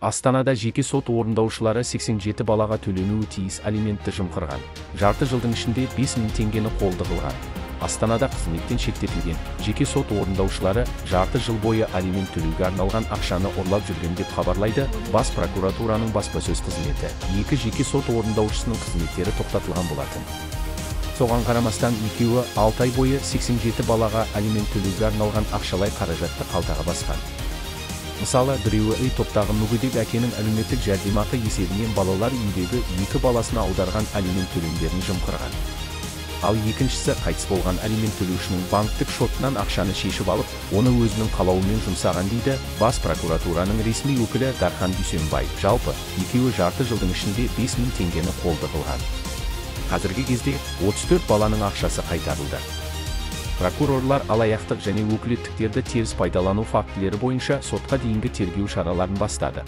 Астанада жеке сот орындаушылары 87 балаға төленуі тиіс алиментті жымқырған. Жарты жылдың ішінде 5000 теңгені қолды қылған. Астанада қызметтен шеттетілген жеке сот орындаушылары жарты жыл бойы алимент төлеуге арналған ақшаны ұрлап жүрген деп хабарлайды Бас прокуратураның баспасөз қызметі. Екі жеке сот орындаушысының қызметтері тоқтатылған болатын. Соған қарамастан екеуі 6 ай бойы 87 балаға алимент төлеуге арналған ақшалай қаражатты қалтаға басқан. Мысалы, біреуі үй топтағы мүгедек әкенің әлеуметтік жәрдемақы есебінен балалар үйіндегі 2 баласына аударған алимент төлемдерін жымқырған. Ал екіншісі қайтыс болған алимент төлеушінің банктік шотынан ақшаны шешіп алып, оны өзінің қалауымен жұмсаған дейді Бас прокуратураның ресми өкілі Дархан Дүйсенбай. Жалпы, екеуі жарты жылдың ішінде 5000 теңгені қолды қылған. Қазіргі кезде 34 баланың ақшасы қайтарылды. Прокурорлар алаяқтық және өкілеттіктерді теріс пайдалану фактілері бойынша сотқа дейінгі тергеу шараларын бастады.